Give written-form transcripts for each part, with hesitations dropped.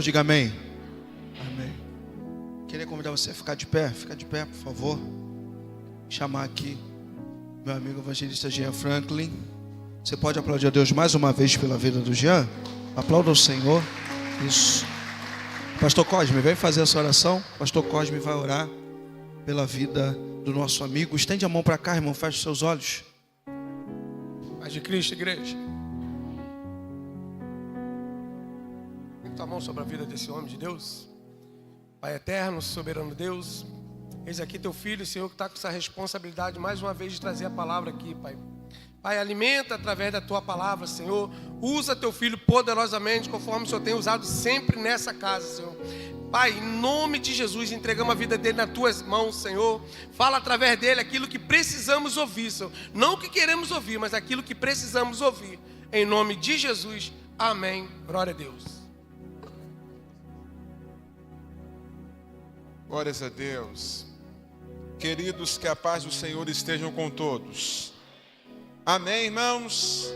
Diga amém. Amém. Queria convidar você a ficar de pé. Fica de pé, por favor. Chamar aqui meu amigo evangelista Jean Franklin. Você pode aplaudir a Deus mais uma vez pela vida do Jean? Aplauda o Senhor. Isso. Pastor Cosme, vem fazer essa oração. Pastor Cosme vai orar pela vida do nosso amigo. Estende a mão para cá, irmão. Feche seus olhos. Paz de Cristo, igreja. A mão sobre a vida desse homem de Deus. Pai eterno, soberano Deus, eis aqui teu filho, Senhor, que está com essa responsabilidade mais uma vez de trazer a palavra aqui, Pai. Pai, alimenta através da tua palavra, Senhor. Usa teu filho poderosamente, conforme o Senhor tem usado sempre nessa casa, Senhor. Pai, em nome de Jesus, entregamos a vida dele nas tuas mãos, Senhor. Fala através dele aquilo que precisamos ouvir, Senhor. Não o que queremos ouvir, mas aquilo que precisamos ouvir. Em nome de Jesus, amém. Glória a Deus. Glórias a Deus. Queridos, que a paz do Senhor estejam com todos. Amém, irmãos?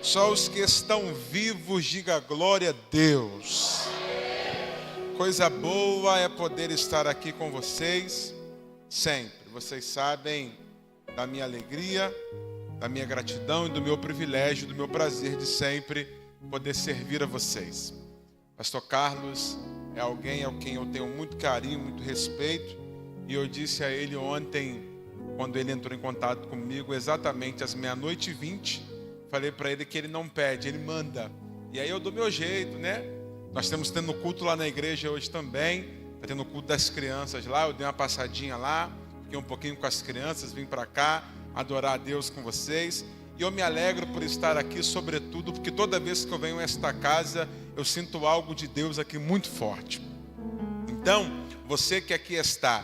Só os que estão vivos, diga glória a Deus. Coisa boa é poder estar aqui com vocês sempre. Vocês sabem da minha alegria, da minha gratidão e do meu privilégio, do meu prazer de sempre poder servir a vocês. Pastor Carlos é alguém a quem eu tenho muito carinho, muito respeito. E eu disse a ele ontem, quando ele entrou em contato comigo, exatamente às 00:20, falei para ele que ele não pede, ele manda. E aí eu dou meu jeito, né? Nós estamos tendo culto lá na igreja hoje também. Está tendo culto das crianças lá. Eu dei uma passadinha lá, fiquei um pouquinho com as crianças, vim para cá adorar a Deus com vocês. E eu me alegro por estar aqui, sobretudo, porque toda vez que eu venho a esta casa, eu sinto algo de Deus aqui muito forte. Então, você que aqui está,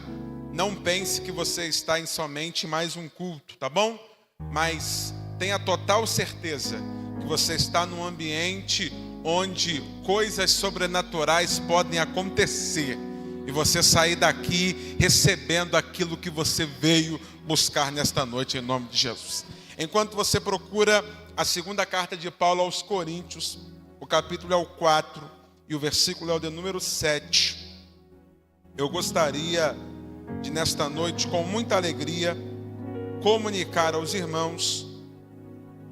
não pense que você está em somente mais um culto, tá bom? Mas tenha total certeza que você está num ambiente onde coisas sobrenaturais podem acontecer. E você sair daqui recebendo aquilo que você veio buscar nesta noite, em nome de Jesus. Enquanto você procura a segunda carta de Paulo aos Coríntios, o capítulo é o 4 e o versículo é o de número 7. Eu gostaria de, nesta noite, com muita alegria, comunicar aos irmãos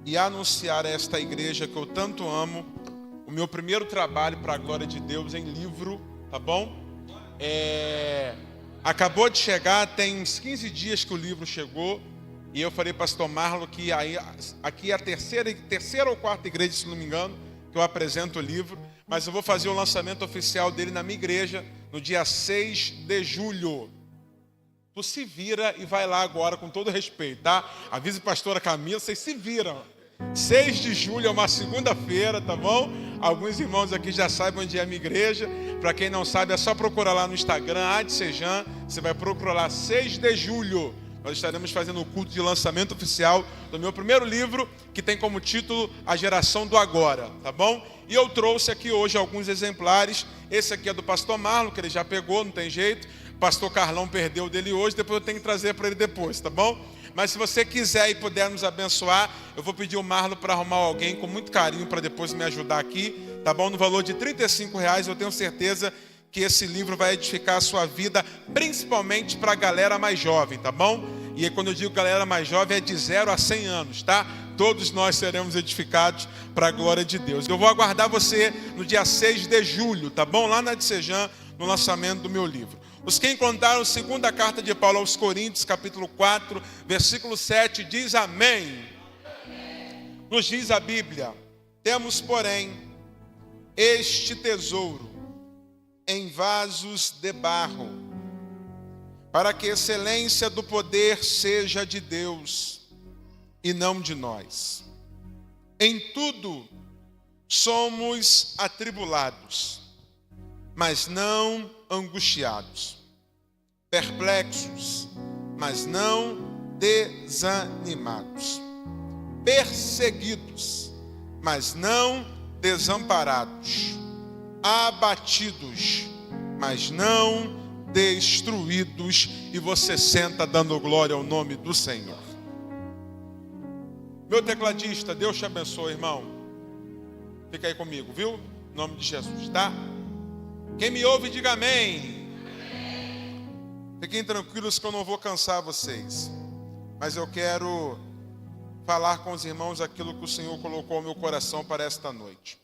e anunciar a esta igreja que eu tanto amo, o meu primeiro trabalho para a glória de Deus em livro, tá bom? Acabou de chegar, tem uns 15 dias que o livro chegou. E eu falei, pastor Marlon, que aqui é a terceira ou quarta igreja, se não me engano, que eu apresento o livro. Mas eu vou fazer o lançamento oficial dele na minha igreja, no dia 6 de julho. Tu se vira e vai lá agora, com todo respeito, tá? Avisa a pastora Camila, vocês se viram. 6 de julho é uma segunda-feira, tá bom? Alguns irmãos aqui já sabem onde é a minha igreja. Para quem não sabe, é só procurar lá no Instagram, ADSEJAN. Você vai procurar lá, 6 de julho. Nós estaremos fazendo o culto de lançamento oficial do meu primeiro livro, que tem como título A Geração do Agora, tá bom? E eu trouxe aqui hoje alguns exemplares. Esse aqui é do pastor Marlon, que ele já pegou, não tem jeito. O pastor Carlão perdeu dele hoje, depois eu tenho que trazer para ele depois, tá bom? Mas se você quiser e puder nos abençoar, eu vou pedir o Marlon para arrumar alguém com muito carinho para depois me ajudar aqui, tá bom? No valor de R$35, eu tenho certeza que esse livro vai edificar a sua vida, principalmente para a galera mais jovem, tá bom? E aí, quando eu digo galera mais jovem, é de 0 a 100 anos, tá? Todos nós seremos edificados para a glória de Deus. Eu vou aguardar você no dia 6 de julho, tá bom? Lá na ADSEJAN, no lançamento do meu livro. Os que encontraram a segunda carta de Paulo aos Coríntios, capítulo 4, versículo 7, diz amém. Nos diz a Bíblia, temos, porém, este tesouro em vasos de barro, para que a excelência do poder seja de Deus e não de nós. Em tudo somos atribulados, mas não angustiados, perplexos, mas não desanimados, perseguidos, mas não desamparados, abatidos, mas não destruídos. E você senta dando glória ao nome do Senhor. Meu tecladista, Deus te abençoe, irmão. Fica aí comigo, viu? Em nome de Jesus, tá? Quem me ouve, diga amém. Fiquem tranquilos que eu não vou cansar vocês. Mas eu quero falar com os irmãos aquilo que o Senhor colocou no meu coração para esta noite.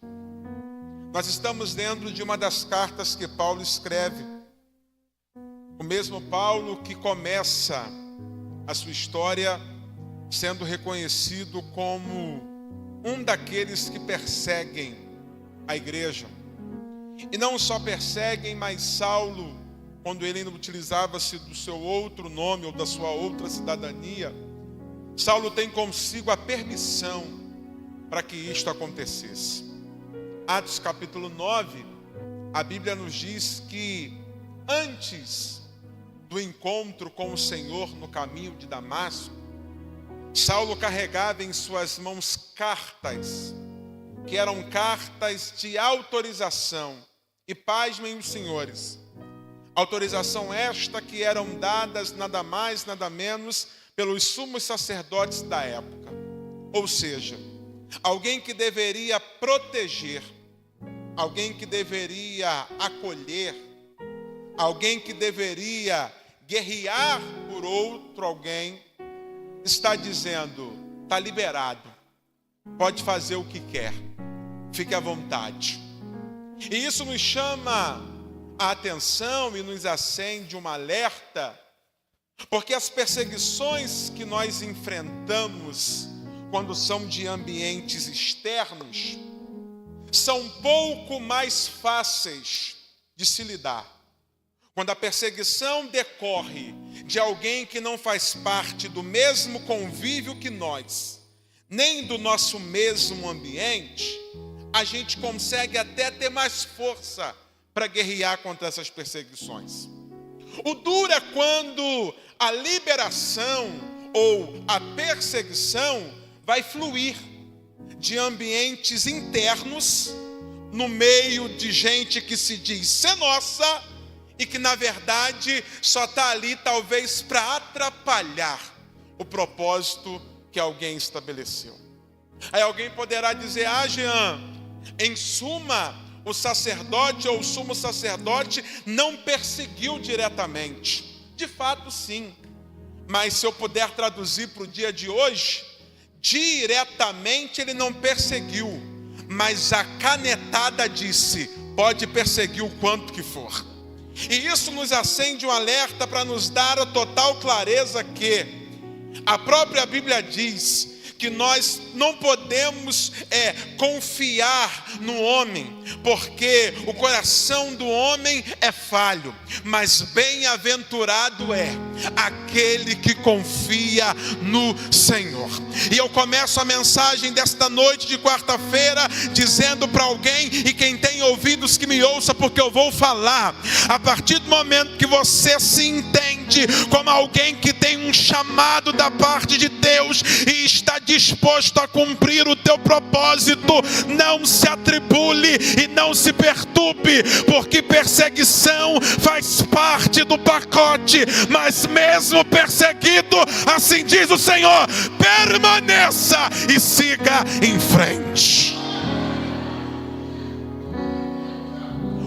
Nós estamos dentro de uma das cartas que Paulo escreve. O mesmo Paulo que começa a sua história sendo reconhecido como um daqueles que perseguem a igreja. E não só perseguem, mas Saulo, quando ele ainda utilizava-se do seu outro nome ou da sua outra cidadania, Saulo tem consigo a permissão para que isto acontecesse. Atos capítulo 9, a Bíblia nos diz que antes do encontro com o Senhor no caminho de Damasco, Saulo carregava em suas mãos cartas, que eram cartas de autorização. E pasmem os senhores, autorização esta que eram dadas nada mais, nada menos, pelos sumos sacerdotes da época. Ou seja, alguém que deveria proteger, alguém que deveria acolher, alguém que deveria guerrear por outro alguém, está dizendo, está liberado, pode fazer o que quer, fique à vontade. E isso nos chama a atenção e nos acende um alerta, porque as perseguições que nós enfrentamos quando são de ambientes externos são um pouco mais fáceis de se lidar. Quando a perseguição decorre de alguém que não faz parte do mesmo convívio que nós, nem do nosso mesmo ambiente, a gente consegue até ter mais força para guerrear contra essas perseguições. O duro é quando a liberação ou a perseguição vai fluir de ambientes internos, no meio de gente que se diz ser nossa e que na verdade só está ali talvez para atrapalhar o propósito que alguém estabeleceu. Aí alguém poderá dizer, Jean, em suma, o sacerdote ou o sumo sacerdote não perseguiu diretamente. De fato, sim. Mas se eu puder traduzir para o dia de hoje, diretamente ele não perseguiu, mas a canetada disse, pode perseguir o quanto que for. E isso nos acende um alerta para nos dar a total clareza que a própria Bíblia diz que nós não podemos confiar no homem, porque o coração do homem é falho, mas bem-aventurado é aquele que confia no Senhor. E eu começo a mensagem desta noite de quarta-feira dizendo para alguém, e quem tem ouvidos que me ouça, porque eu vou falar. A partir do momento que você se entende como alguém que tem um chamado da parte de Deus e está disposto a cumprir o teu propósito, não se atribule e não se perturbe, porque perseguição faz parte do pacote, mas mesmo perseguido, assim diz o Senhor, permaneça e siga em frente.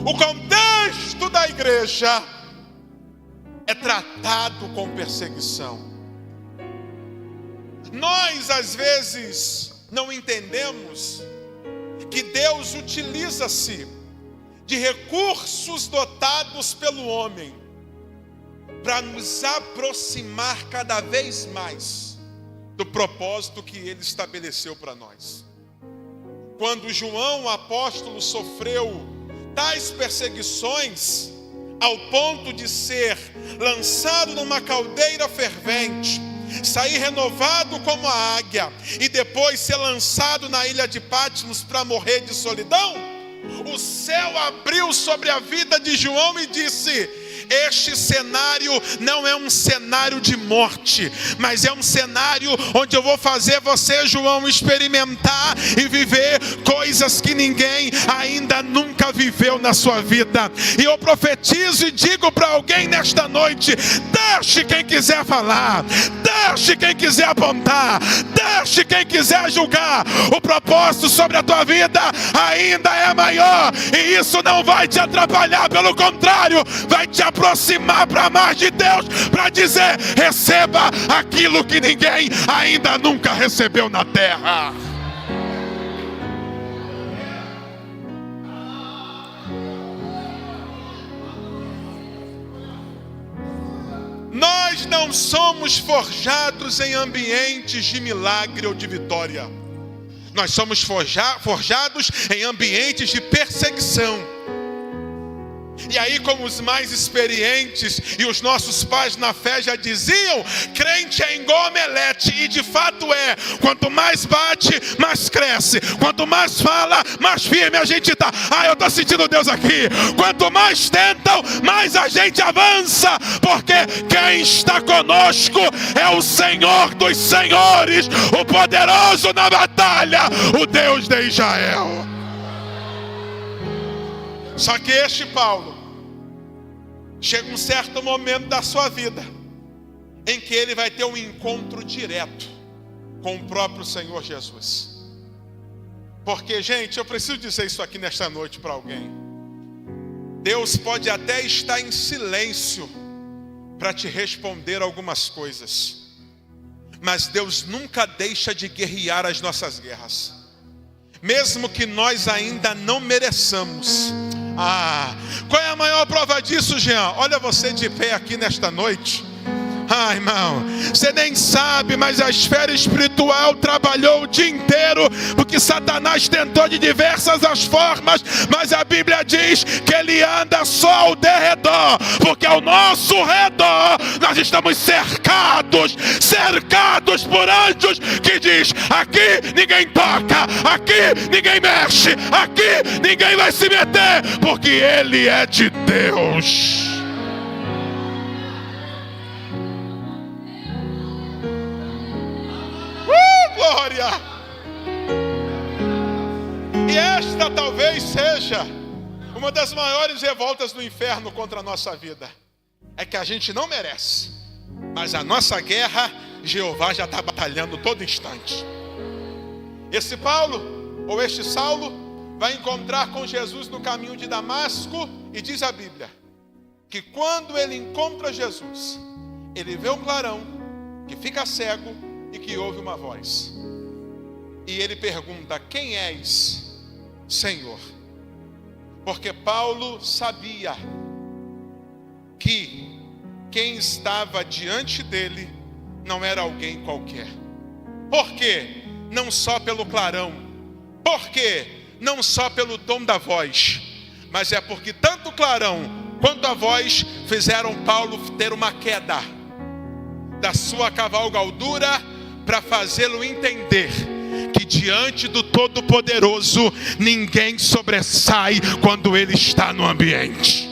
O contexto da igreja é tratado com perseguição. Nós às vezes não entendemos que Deus utiliza-se de recursos dotados pelo homem para nos aproximar cada vez mais do propósito que ele estabeleceu para nós. Quando João, o apóstolo, sofreu tais perseguições ao ponto de ser lançado numa caldeira fervente, sair renovado como a águia e depois ser lançado na ilha de Patmos para morrer de solidão, o céu abriu sobre a vida de João e disse, Este cenário não é um cenário de morte, mas é um cenário onde eu vou fazer você, João, experimentar e viver coisas que ninguém ainda nunca viveu na sua vida. E eu profetizo e digo para alguém nesta noite: deixe quem quiser falar, deixe quem quiser apontar, deixe quem quiser julgar. O propósito sobre a tua vida ainda é maior, e isso não vai te atrapalhar, pelo contrário, vai te aproximar para mais de Deus, para dizer: receba aquilo que ninguém ainda nunca recebeu na terra. Nós não somos forjados em ambientes de milagre ou de vitória. Nós somos forjados em ambientes de perseguição. E aí, como os mais experientes e os nossos pais na fé já diziam, crente é igual omelete, e de fato é. Quanto mais bate, mais cresce. Quanto mais fala, mais firme a gente está. Eu estou sentindo Deus aqui. Quanto mais tentam, mais a gente avança, porque quem está conosco é o Senhor dos senhores, o poderoso na batalha, o Deus de Israel. Só que este Paulo, chega um certo momento da sua vida em que ele vai ter um encontro direto com o próprio Senhor Jesus. Porque, gente, eu preciso dizer isso aqui nesta noite para alguém. Deus pode até estar em silêncio para te responder algumas coisas, mas Deus nunca deixa de guerrear as nossas guerras, mesmo que nós ainda não mereçamos. Qual é a maior prova disso, Jean? Olha você de pé aqui nesta noite. Irmão, você nem sabe, mas a esfera espiritual trabalhou o dia inteiro, porque Satanás tentou de diversas as formas, mas a Bíblia diz que ele anda só ao derredor, porque ao nosso redor nós estamos cercados por anjos que diz: aqui ninguém toca, aqui ninguém mexe, aqui ninguém vai se meter, porque ele é de Deus. Glória! E esta talvez seja uma das maiores revoltas do inferno contra a nossa vida. É que a gente não merece, mas a nossa guerra, Jeová já está batalhando todo instante. Esse Paulo, ou este Saulo, vai encontrar com Jesus no caminho de Damasco, e diz a Bíblia que quando ele encontra Jesus, ele vê um clarão, que fica cego e que ouve uma voz. E ele pergunta: quem és, Senhor? Porque Paulo sabia que quem estava diante dele não era alguém qualquer. Por quê? Não só pelo clarão. Por quê? Não só pelo tom da voz, mas é porque tanto o clarão quanto a voz fizeram Paulo ter uma queda da sua cavalgadura, para fazê-lo entender que diante do Todo-Poderoso ninguém sobressai quando ele está no ambiente.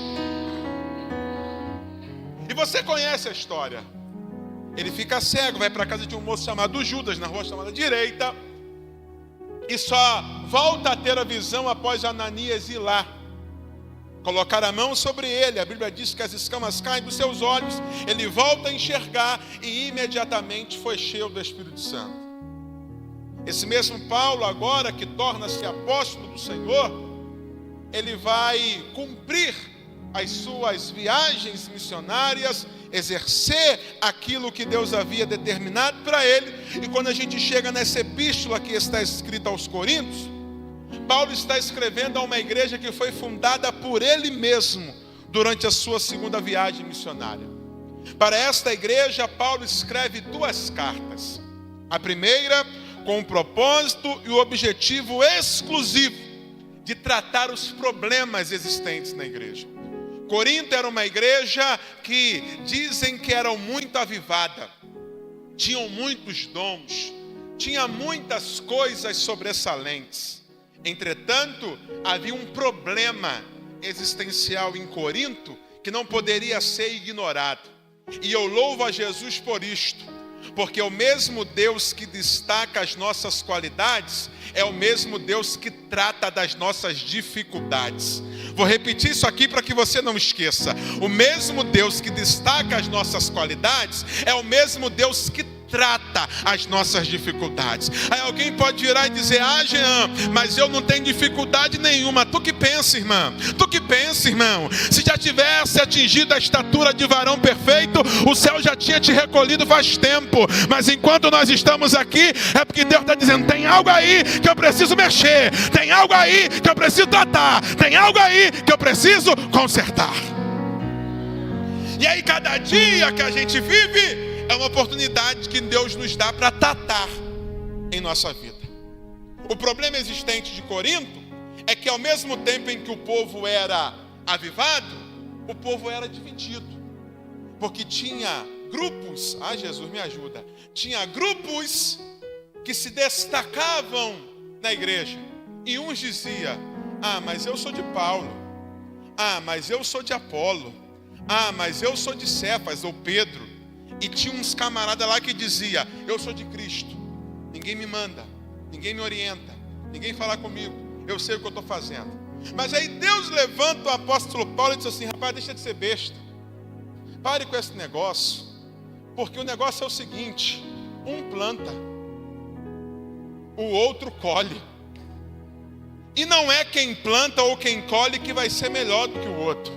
E você conhece a história. Ele fica cego, vai para a casa de um moço chamado Judas, na rua chamada Direita, e só volta a ter a visão após Ananias ir lá colocar a mão sobre ele. A Bíblia diz que as escamas caem dos seus olhos, ele volta a enxergar e imediatamente foi cheio do Espírito Santo. Esse mesmo Paulo, agora que torna-se apóstolo do Senhor, ele vai cumprir as suas viagens missionárias, exercer aquilo que Deus havia determinado para ele. E quando a gente chega nessa epístola que está escrita aos Coríntios, Paulo está escrevendo a uma igreja que foi fundada por ele mesmo durante a sua segunda viagem missionária. Para esta igreja, Paulo escreve 2 cartas. A primeira com o propósito e o objetivo exclusivo de tratar os problemas existentes na igreja. Corinto era uma igreja que dizem que era muito avivada, tinham muitos dons, tinha muitas coisas sobressalentes. Entretanto, havia um problema existencial em Corinto que não poderia ser ignorado. E eu louvo a Jesus por isto, porque o mesmo Deus que destaca as nossas qualidades é o mesmo Deus que trata das nossas dificuldades. Vou repetir isso aqui para que você não esqueça. O mesmo Deus que destaca as nossas qualidades é o mesmo Deus que trata as nossas dificuldades. Aí alguém pode virar e dizer: ah, Jean, mas eu não tenho dificuldade nenhuma. Tu que pensa, irmã? Tu que pensa, irmão? Se já tivesse atingido a estatura de varão perfeito, o céu já tinha te recolhido faz tempo. Mas enquanto nós estamos aqui, é porque Deus está dizendo: tem algo aí que eu preciso mexer, tem algo aí que eu preciso tratar, tem algo aí que eu preciso consertar. E aí cada dia que a gente vive é uma oportunidade que Deus nos dá para tratar em nossa vida. O problema existente de Corinto é que ao mesmo tempo em que o povo era avivado, o povo era dividido. Porque tinha grupos, Jesus me ajuda, tinha grupos que se destacavam na igreja. E uns diziam: ah, mas eu sou de Paulo. Ah, mas eu sou de Apolo. Ah, mas eu sou de Cefas ou Pedro. E tinha uns camaradas lá que dizia: eu sou de Cristo, ninguém me manda, ninguém me orienta, ninguém fala comigo, eu sei o que eu estou fazendo. Mas aí Deus levanta o apóstolo Paulo e diz assim: rapaz, deixa de ser besta, pare com esse negócio, porque o negócio é o seguinte: um planta, o outro colhe. E não é quem planta ou quem colhe que vai ser melhor do que o outro.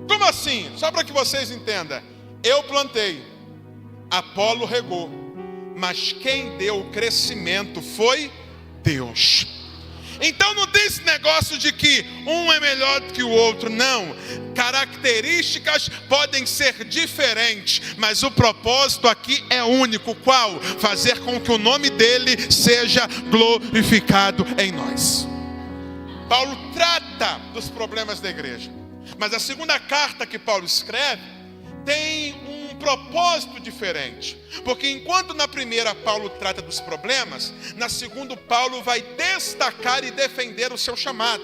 Como assim? Só para que vocês entendam. Eu plantei, Apolo regou, mas quem deu o crescimento foi Deus. Então não tem esse negócio de que um é melhor do que o outro, não. Características podem ser diferentes, mas o propósito aqui é único. Qual? Fazer com que o nome dele seja glorificado em nós. Paulo trata dos problemas da igreja, mas a segunda carta que Paulo escreve tem um propósito diferente. Porque enquanto na primeira Paulo trata dos problemas, na segunda Paulo vai destacar e defender o seu chamado.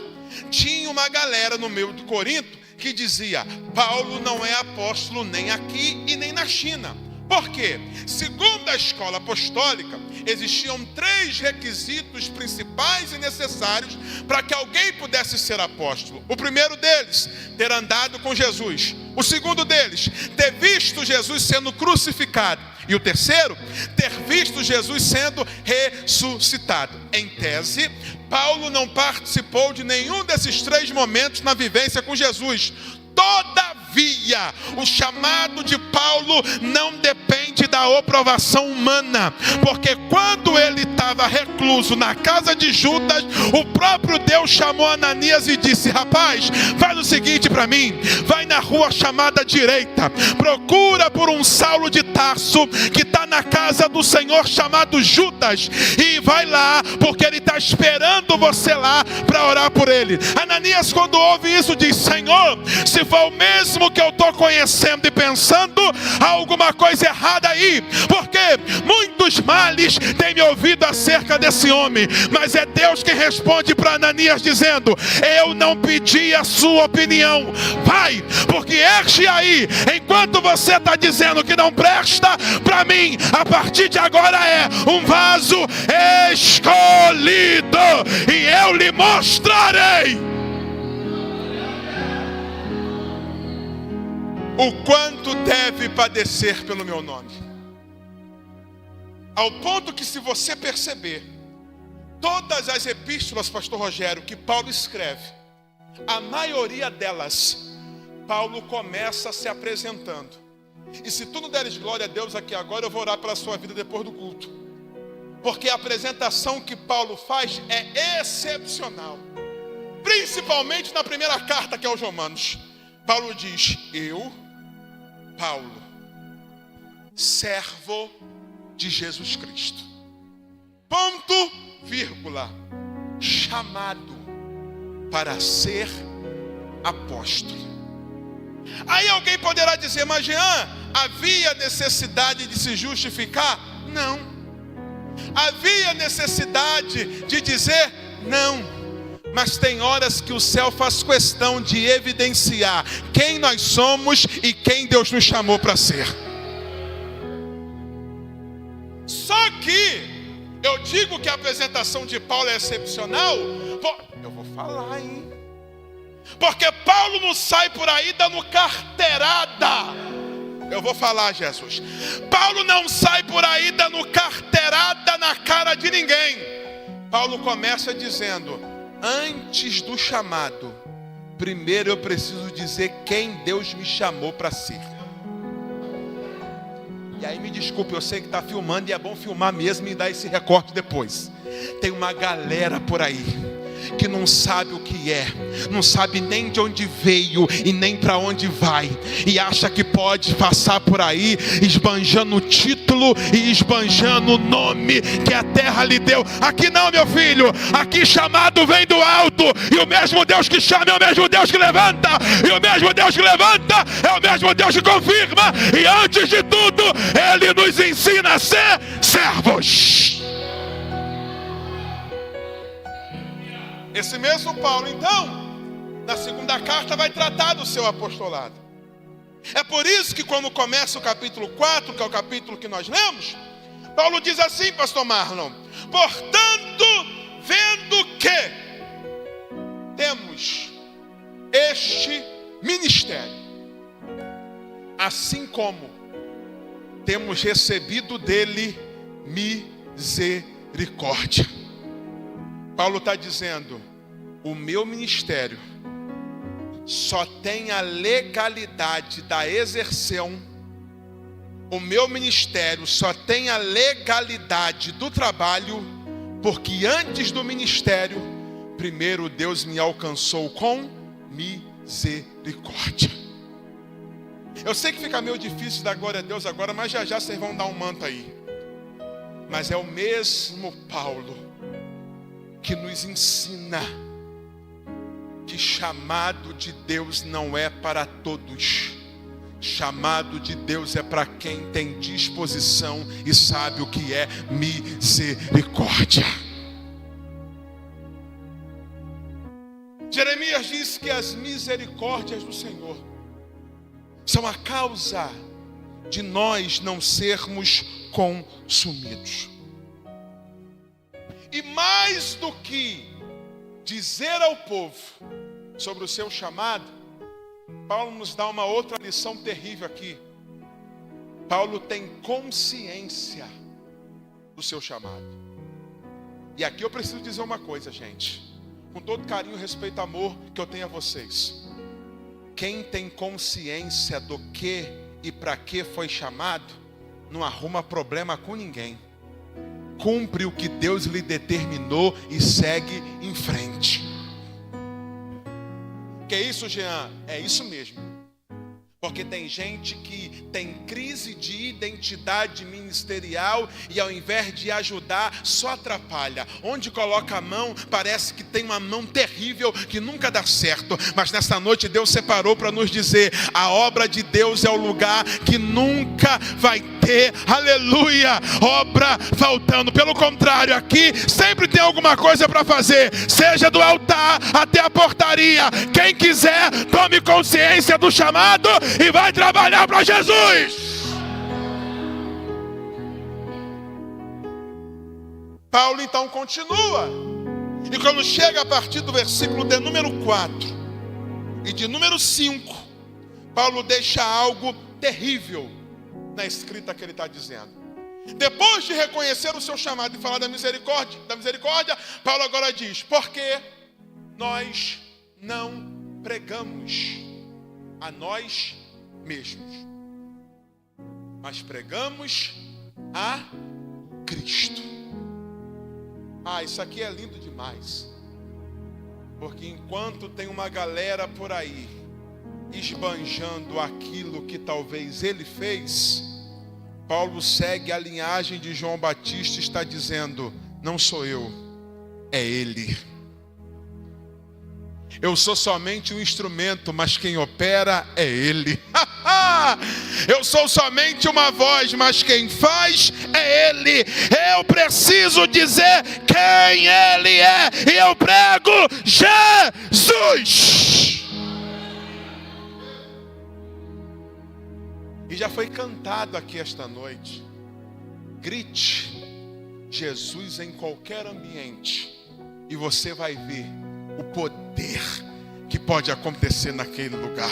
Tinha uma galera no meio do Corinto que dizia: Paulo não é apóstolo nem aqui e nem na China. Por quê? Segundo a escola apostólica, existiam 3 requisitos principais e necessários para que alguém pudesse ser apóstolo. O primeiro deles, ter andado com Jesus. O segundo deles, ter visto Jesus sendo crucificado. E o terceiro, ter visto Jesus sendo ressuscitado. Em tese, Paulo não participou de nenhum desses 3 momentos na vivência com Jesus. Todavia, o chamado de Paulo não depende da aprovação humana, porque quando ele estava recluso na casa de Judas, o próprio Deus chamou Ananias e disse: rapaz, faz o seguinte para mim, vai na rua chamada direita, procura por um Saulo de Tarso que está na casa do Senhor chamado Judas, e vai lá, porque ele está esperando você lá para orar por ele. Ananias, quando ouve isso, diz: Senhor, se for o mesmo que eu estou conhecendo e pensando, há alguma coisa errada aí, porque muitos males têm me ouvido acerca desse homem, mas é Deus quem responde para Ananias dizendo: eu não pedi a sua opinião, vai, porque este aí, enquanto você está dizendo que não presta, para mim, a partir de agora é um vaso escolhido, e eu lhe mostrarei o quanto deve padecer pelo meu nome. Ao ponto que, se você perceber, todas as epístolas, pastor Rogério, que Paulo escreve, a maioria delas, Paulo começa se apresentando. E se tu não deres glória a Deus aqui agora, eu vou orar pela sua vida depois do culto. Porque a apresentação que Paulo faz é excepcional. Principalmente na primeira carta, que é aos Romanos. Paulo diz: eu, Paulo, servo de Jesus Cristo, ponto, vírgula, chamado para ser apóstolo. Aí alguém poderá dizer: mas Jean, havia necessidade de se justificar? Não. Havia necessidade de dizer? Não. Mas tem horas que o céu faz questão de evidenciar quem nós somos e quem Deus nos chamou para ser. Só que eu digo que a apresentação de Paulo é excepcional. Eu vou falar, hein? Porque Paulo não sai por aí dando carteirada. Eu vou falar, Jesus. Paulo não sai por aí dando carteirada na cara de ninguém. Paulo começa dizendo: antes do chamado, primeiro eu preciso dizer quem Deus me chamou para ser. E aí me desculpe, eu sei que está filmando e é bom filmar mesmo e dar esse recorte depois. Tem uma galera por aí que não sabe o que é, não sabe nem de onde veio e nem para onde vai, e acha que pode passar por aí esbanjando o título e esbanjando o nome que a terra lhe deu. Aqui não, meu filho, aqui chamado vem do alto, e o mesmo Deus que chama é o mesmo Deus que levanta, e o mesmo Deus que levanta é o mesmo Deus que confirma, e antes de tudo Ele nos ensina a ser servos. Esse mesmo Paulo, então, na segunda carta vai tratar do seu apostolado. É por isso que quando começa o capítulo 4, que é o capítulo que nós lemos, Paulo diz assim, pastor Marlon: portanto, vendo que temos este ministério, assim como temos recebido dele misericórdia. Paulo está dizendo: o meu ministério só tem a legalidade da exerção, o meu ministério só tem a legalidade do trabalho, porque antes do ministério, primeiro Deus me alcançou com misericórdia. Eu sei que fica meio difícil dar glória a Deus agora, mas já já vocês vão dar um manto aí. Mas é o mesmo Paulo que nos ensina que chamado de Deus não é para todos. Chamado de Deus é para quem tem disposição e sabe o que é misericórdia. Jeremias diz que as misericórdias do Senhor são a causa de nós não sermos consumidos. E mais do que dizer ao povo sobre o seu chamado, Paulo nos dá uma outra lição terrível aqui. Paulo tem consciência do seu chamado. E aqui eu preciso dizer uma coisa, gente, com todo carinho, respeito e amor que eu tenho a vocês. Quem tem consciência do que e para que foi chamado, não arruma problema com ninguém. Cumpre o que Deus lhe determinou e segue em frente. Que é isso, Jean? É isso mesmo. Porque tem gente que tem crise de identidade ministerial e ao invés de ajudar, só atrapalha. Onde coloca a mão, parece que tem uma mão terrível que nunca dá certo. Mas nessa noite Deus separou para nos dizer: a obra de Deus é o lugar que nunca vai ter, aleluia, obra faltando. Pelo contrário, aqui sempre tem alguma coisa para fazer, seja do altar até a portaria. Quem quiser, tome consciência do chamado e vai trabalhar para Jesus. Paulo então continua, e quando chega a partir do versículo de número 4 e de número 5, Paulo deixa algo terrível na escrita que ele está dizendo. Depois de reconhecer o seu chamado e falar da misericórdia, Paulo agora diz: porque nós não pregamos a nós mesmos, mas pregamos a Cristo. Isso aqui é lindo demais, porque enquanto tem uma galera por aí esbanjando aquilo que talvez ele fez, Paulo segue a linhagem de João Batista e está dizendo: não sou eu, é ele. Eu sou somente um instrumento, mas quem opera é ele. Eu sou somente uma voz, mas quem faz é Ele. Eu preciso dizer quem Ele é, e eu prego Jesus. E já foi cantado aqui esta noite. Grite Jesus em qualquer ambiente, e você vai ver o poder que pode acontecer naquele lugar.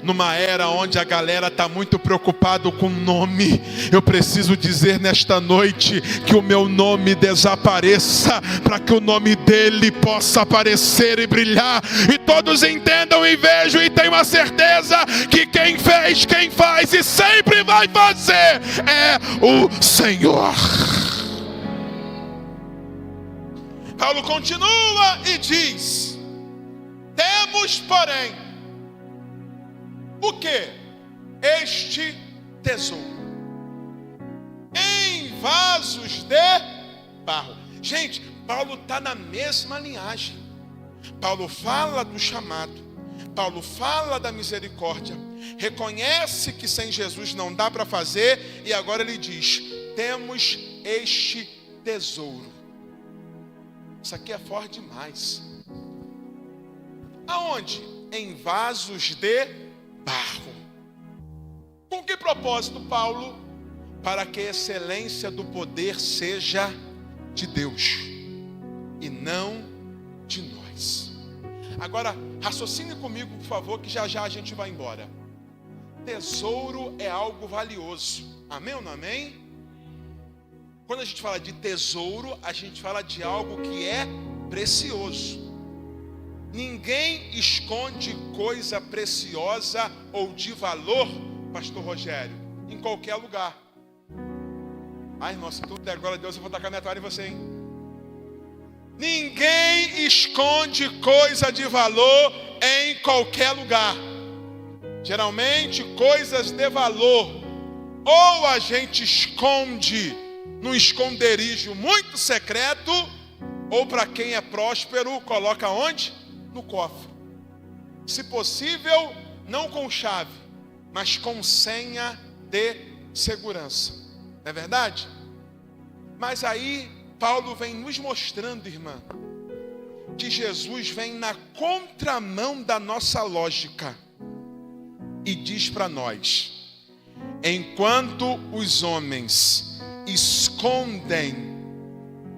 Numa era onde a galera está muito preocupado com o nome, eu preciso dizer nesta noite que o meu nome desapareça, para que o nome dele possa aparecer e brilhar, e todos entendam e vejam e tenham a certeza que quem fez, quem faz e sempre vai fazer é o Senhor. Paulo continua e diz: temos, porém, o que? Este tesouro em vasos de barro. Gente, Paulo está na mesma linhagem. Paulo fala do chamado, Paulo fala da misericórdia, reconhece que sem Jesus não dá para fazer, e agora ele diz: temos este tesouro. Isso aqui é forte demais. Aonde? Em vasos de barro. Com que propósito, Paulo? Para que a excelência do poder seja de Deus e não de nós. Agora, raciocine comigo, por favor, que já já a gente vai embora. Tesouro é algo valioso. Amém ou não amém? Quando a gente fala de tesouro, a gente fala de algo que é precioso. Ninguém esconde coisa preciosa ou de valor, pastor Rogério, em qualquer lugar. Ai, nossa, tudo der glória a Deus, eu vou tacar minha toalha em você, hein? Ninguém esconde coisa de valor em qualquer lugar. Geralmente, coisas de valor, ou a gente esconde num esconderijo muito secreto, ou para quem é próspero, coloca onde? No cofre. Se possível, não com chave, mas com senha de segurança. Não é verdade? Mas aí, Paulo vem nos mostrando, irmã, que Jesus vem na contramão da nossa lógica e diz para nós: enquanto os homens escondem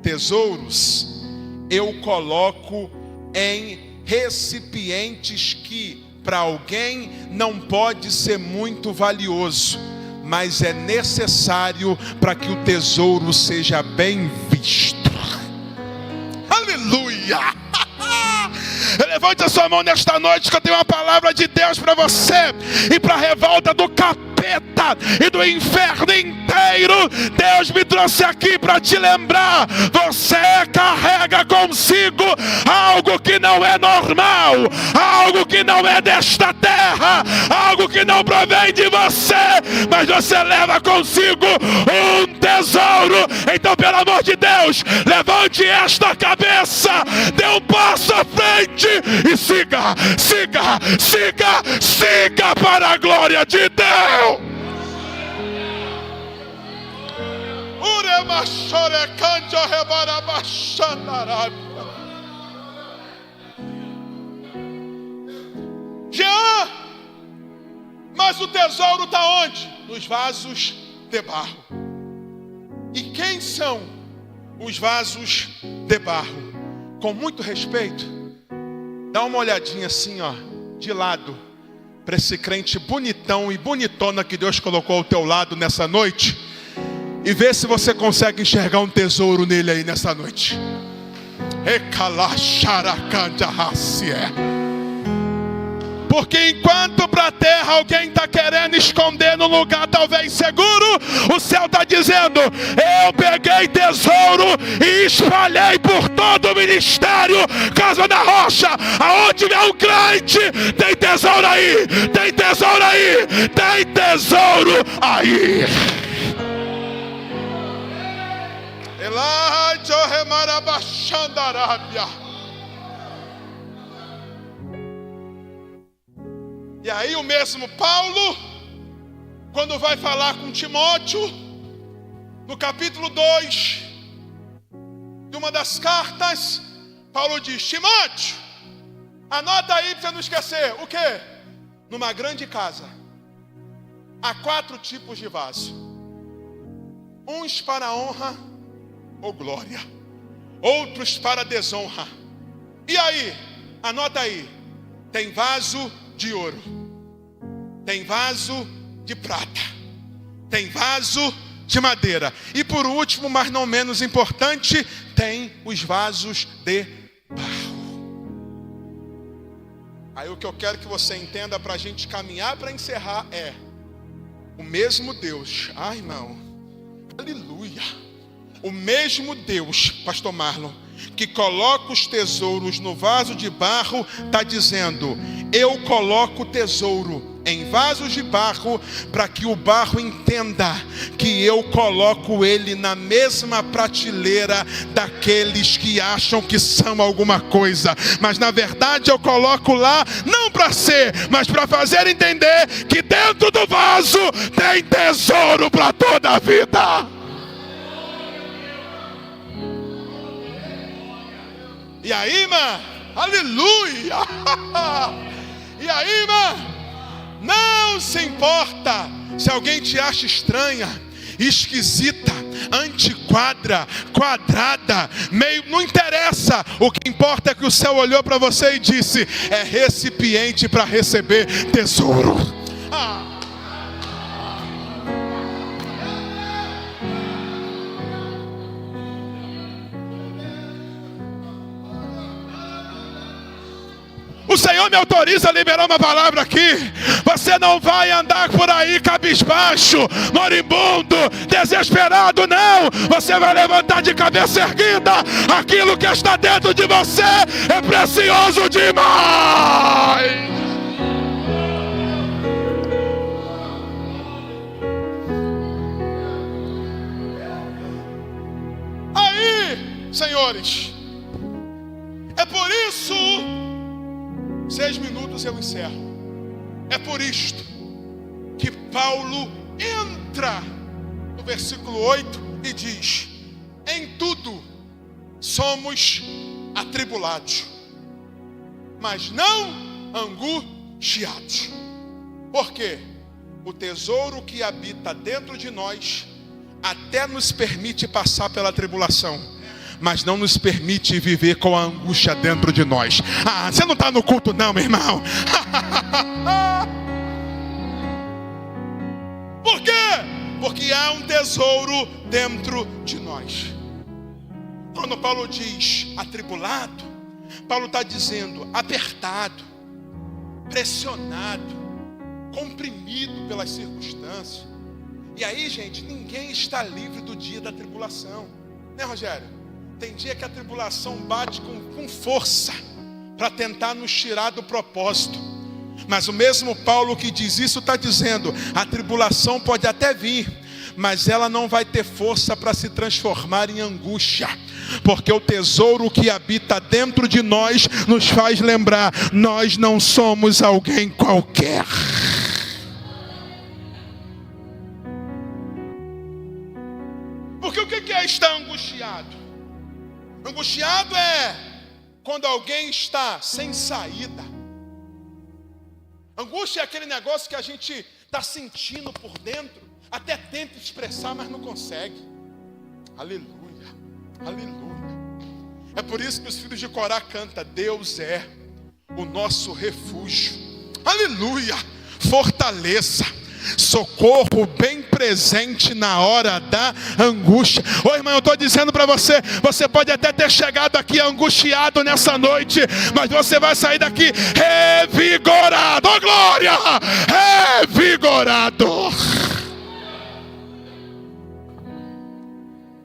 tesouros, eu coloco em recipientes que para alguém não pode ser muito valioso, mas é necessário para que o tesouro seja bem visto. Aleluia! Levante a sua mão nesta noite, que eu tenho uma palavra de Deus para você e para a revolta do capeta e do inferno inteiro. Deus me trouxe aqui para te lembrar: você carrega consigo algo que não é normal, algo que não é desta terra, algo que não provém de você, mas você leva consigo um tesouro. Então, pelo amor de Deus, levante esta cabeça, dê um passo à frente e siga, siga, siga, siga para a glória de Deus. Jean, mas o tesouro está onde? Nos vasos de barro. E quem são os vasos de barro? Com muito respeito, dá uma olhadinha assim, ó, de lado, para esse crente bonitão e bonitona que Deus colocou ao teu lado nessa noite, e vê se você consegue enxergar um tesouro nele aí nessa noite. Porque enquanto para a terra alguém está querendo esconder num lugar talvez seguro, o céu está dizendo: eu peguei tesouro e espalhei por todo o ministério Casa da Rocha. Aonde tiver um crente, tem tesouro aí, tem tesouro aí, tem tesouro aí. E aí o mesmo Paulo quando vai falar com Timóteo, no capítulo 2, de uma das cartas, Paulo diz: Timóteo, anota aí para você não esquecer, o quê? Numa grande casa, há 4 tipos de vaso: uns para honra ou glória, outros para desonra. E aí, anota aí, tem vaso de ouro, tem vaso de prata, tem vaso de madeira, e por último, mas não menos importante, tem os vasos de barro. Aí o que eu quero que você entenda para a gente caminhar para encerrar é: o mesmo Deus, irmão, aleluia, o mesmo Deus, pastor Marlon, que coloca os tesouros no vaso de barro, está dizendo: eu coloco o tesouro em vasos de barro, para que o barro entenda que eu coloco ele na mesma prateleira daqueles que acham que são alguma coisa, mas na verdade eu coloco lá não para ser, mas para fazer entender que dentro do vaso tem tesouro para toda a vida. E aí, irmã, aleluia. E aí, irmã, não se importa se alguém te acha estranha, esquisita, antiquada, quadrada, meio, não interessa. O que importa é que o céu olhou para você e disse: é recipiente para receber tesouro. O Senhor me autoriza a liberar uma palavra aqui. Você não vai andar por aí cabisbaixo, moribundo, desesperado, não. Você vai levantar de cabeça erguida. Aquilo que está dentro de você é precioso demais. Aí, senhores, é por isso... 6 minutos eu encerro. É por isto que Paulo entra no versículo 8 e diz: em tudo somos atribulados, mas não angustiados. Por quê? O tesouro que habita dentro de nós até nos permite passar pela tribulação, mas não nos permite viver com a angústia dentro de nós. Você não está no culto não, meu irmão. Por quê? Porque há um tesouro dentro de nós. Quando Paulo diz atribulado, Paulo está dizendo apertado, pressionado, comprimido pelas circunstâncias. E aí, gente, ninguém está livre do dia da tribulação, né, Rogério? Tem dia que a tribulação bate com força para tentar nos tirar do propósito. Mas o mesmo Paulo que diz isso está dizendo: a tribulação pode até vir, mas ela não vai ter força para se transformar em angústia. Porque o tesouro que habita dentro de nós nos faz lembrar: nós não somos alguém qualquer. Porque o que é estar angustiado? Angustiado é quando alguém está sem saída. Angústia é aquele negócio que a gente está sentindo por dentro, até tenta expressar, mas não consegue. Aleluia, aleluia. É por isso que os filhos de Corá cantam: Deus é o nosso refúgio. Aleluia, fortaleza, socorro bem presente na hora da angústia. Ô irmão, eu estou dizendo para você, você pode até ter chegado aqui angustiado nessa noite, mas você vai sair daqui revigorado. Ô glória, revigorado.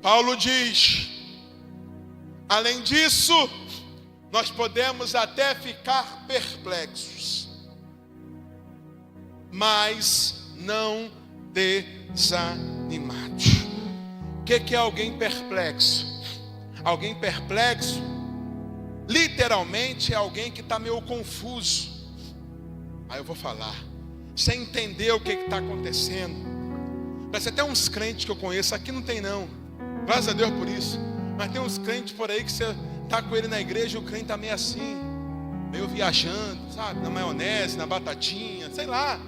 Paulo diz: além disso, nós podemos até ficar perplexos, mas não desanimados. O que é alguém perplexo? Alguém perplexo, literalmente, é alguém que está meio confuso. Aí eu vou falar: sem entender o que está acontecendo. Parece até uns crentes que eu conheço, aqui não tem não, graças a Deus por isso, mas tem uns crentes por aí que você está com ele na igreja e o crente está meio assim, meio viajando, sabe, na maionese, na batatinha, sei lá.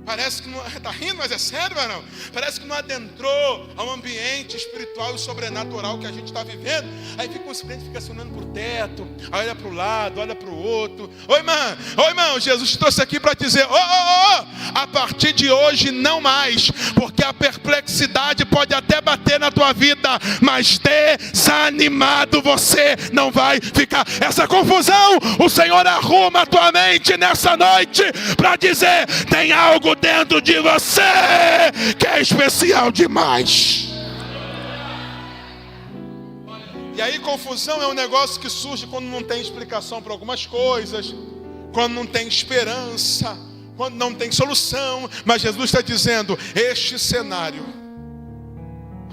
Parece que não, está rindo, mas é sério, mas não. Parece que não adentrou ao ambiente espiritual e sobrenatural que a gente está vivendo. Aí fica uns crentes, fica olhando para o teto, aí olha para o lado, olha para o outro. Oi, irmão, Jesus te trouxe aqui para dizer, a partir de hoje não mais, porque a perplexidade pode até bater na tua vida, mas desanimado você não vai ficar. Essa confusão, o Senhor arruma a tua mente nessa noite para dizer, tem algo dentro de você que é especial demais. E aí confusão é um negócio que surge quando não tem explicação para algumas coisas, quando não tem esperança, quando não tem solução. Mas Jesus está dizendo, este cenário,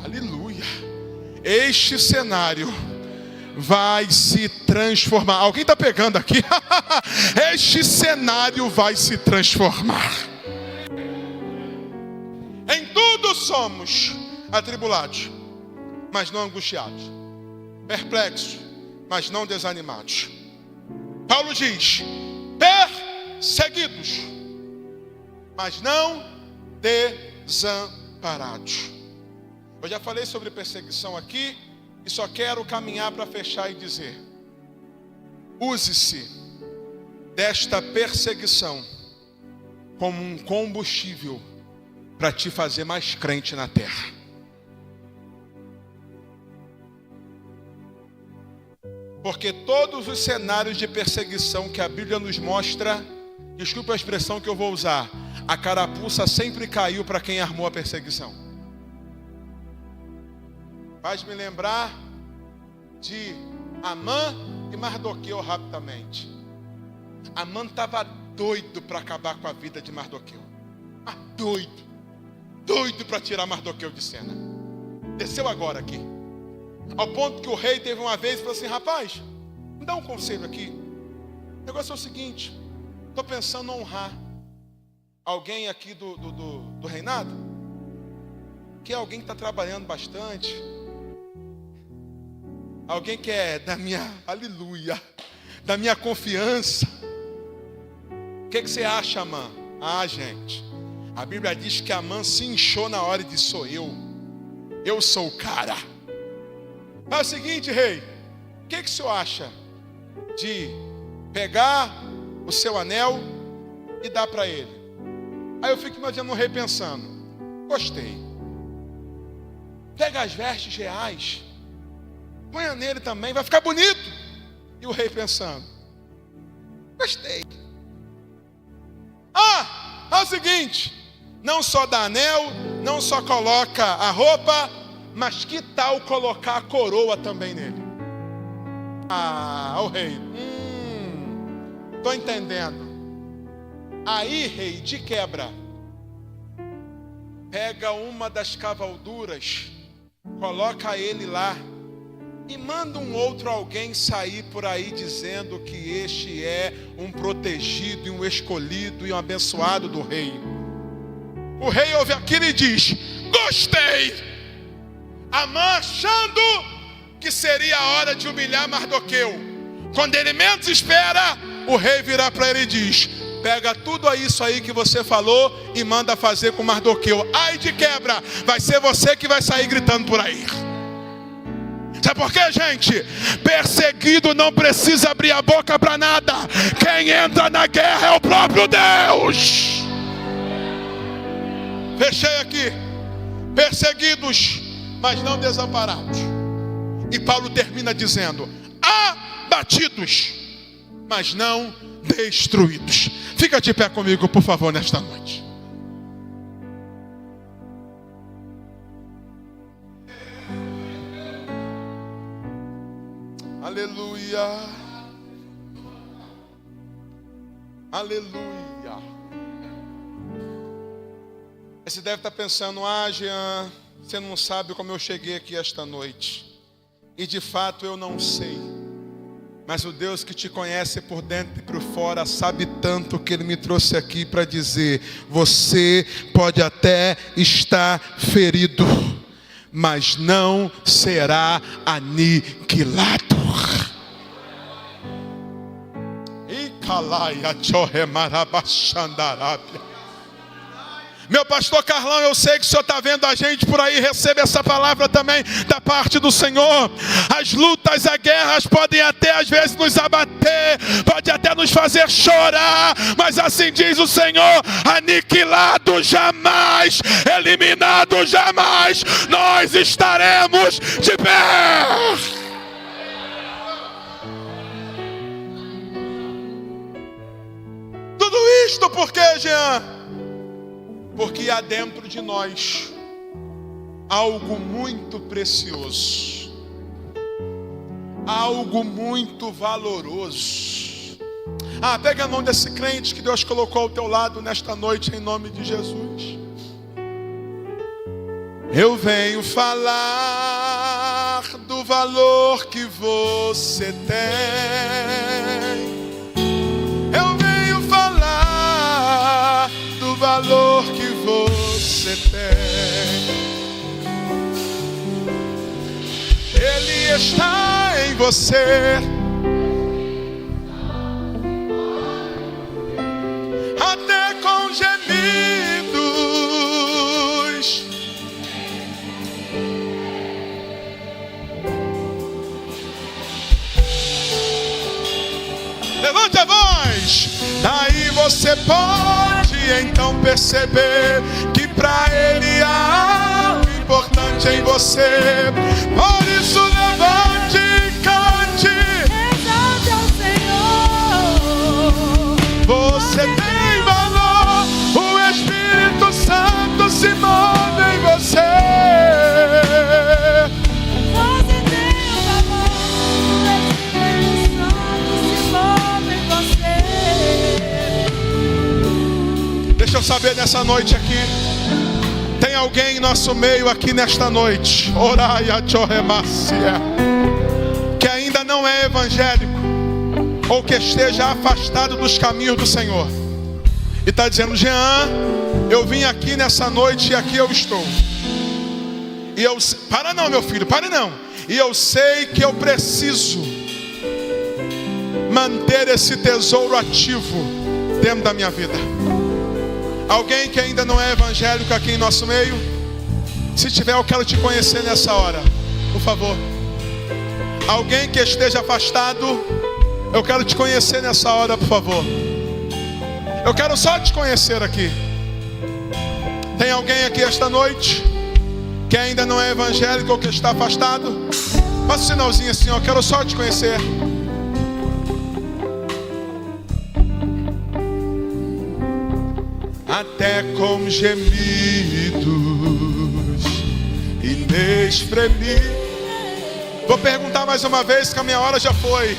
aleluia, este cenário vai se transformar. Alguém está pegando aqui? Este cenário vai se transformar. Em tudo somos atribulados, mas não angustiados, perplexos, mas não desanimados. Paulo diz, perseguidos, mas não desamparados. Eu já falei sobre perseguição aqui e só quero caminhar para fechar e dizer, use-se desta perseguição como um combustível para te fazer mais crente na terra. Porque todos os cenários de perseguição que a Bíblia nos mostra, desculpa a expressão que eu vou usar, a carapuça sempre caiu para quem armou a perseguição. Faz me lembrar de Amã e Mardoqueu rapidamente. Amã estava doido para acabar com a vida de Mardoqueu. Doido para tirar Mardoqueu de cena. Desceu agora aqui, ao ponto que o rei teve uma vez e falou assim, rapaz, me dá um conselho aqui. O negócio é o seguinte, estou pensando em honrar alguém aqui do reinado, que é alguém que está trabalhando bastante, alguém que é da minha, aleluia, da minha confiança. O que você acha, Amã? Gente, a Bíblia diz que Amã se inchou na hora e disse, eu sou o cara. É o seguinte, rei, o que o senhor acha de pegar o seu anel e dar para ele? Aí eu fico imaginando o rei pensando, gostei. Pega as vestes reais, ponha nele também, vai ficar bonito. E o rei pensando, gostei. É o seguinte, não só dá anel, não só coloca a roupa, mas que tal colocar a coroa também nele? O rei, estou entendendo. Aí, rei, de quebra, pega uma das cavalduras, coloca ele lá e manda um outro alguém sair por aí dizendo que este é um protegido e um escolhido e um abençoado do rei. O rei ouve aquilo e diz, gostei. Amã achando que seria a hora de humilhar Mardoqueu. Quando ele menos espera, o rei virá para ele e diz, pega tudo isso aí que você falou e manda fazer com Mardoqueu. Ai de quebra, vai ser você que vai sair gritando por aí. Sabe por quê, gente? Perseguido não precisa abrir a boca para nada. Quem entra na guerra é o próprio Deus. Fechei aqui. Perseguidos, mas não desamparados. E Paulo termina dizendo, abatidos, mas não destruídos. Fica de pé comigo, por favor, nesta noite. Aleluia. Aleluia. Você deve estar pensando, Jean, você não sabe como eu cheguei aqui esta noite. E de fato eu não sei. Mas o Deus que te conhece por dentro e por fora sabe tanto que Ele me trouxe aqui para dizer: você pode até estar ferido, mas não será aniquilado. Meu pastor Carlão, eu sei que o senhor está vendo a gente por aí, recebe essa palavra também da parte do Senhor. As lutas, as guerras podem até às vezes nos abater, pode até nos fazer chorar, mas assim diz o Senhor: aniquilado jamais, eliminado jamais, nós estaremos de pé. Tudo isto por quê, Jean? Porque há dentro de nós algo muito precioso, algo muito valoroso. Pega a mão desse crente que Deus colocou ao teu lado nesta noite, em nome de Jesus. Eu venho falar do valor que você tem. Eu venho falar do valor que você tem. Ele está em você. Até com gemidos. Levante a voz. Daí você pode então perceber que para Ele há algo importante em você. Por isso levante e cante. Exalte ao Senhor. Você tem valor. O Espírito Santo se move em você. Você tem o valor. O Espírito Santo se move em você. Deixa eu saber nessa noite aqui. Tem alguém em nosso meio aqui nesta noite, Oraia Chorremácia, que ainda não é evangélico, ou que esteja afastado dos caminhos do Senhor, e está dizendo: Jean, eu vim aqui nessa noite e aqui eu estou. E eu, para não, meu filho, para não. E eu sei que eu preciso manter esse tesouro ativo dentro da minha vida. Alguém que ainda não é evangélico aqui em nosso meio? Se tiver, eu quero te conhecer nessa hora, por favor. Alguém que esteja afastado, eu quero te conhecer nessa hora, por favor. Eu quero só te conhecer aqui. Tem alguém aqui esta noite que ainda não é evangélico ou que está afastado? Faça um sinalzinho assim, eu quero só te conhecer. Até com gemidos inexprimíveis. Vou perguntar mais uma vez, que a minha hora já foi.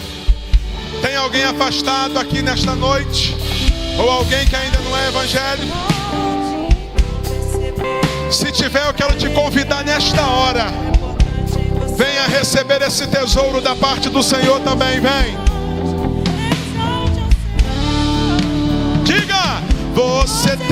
Tem alguém afastado aqui nesta noite? Ou alguém que ainda não é evangélico? Se tiver, eu quero te convidar nesta hora. Venha receber esse tesouro da parte do Senhor também, vem. Diga: você tem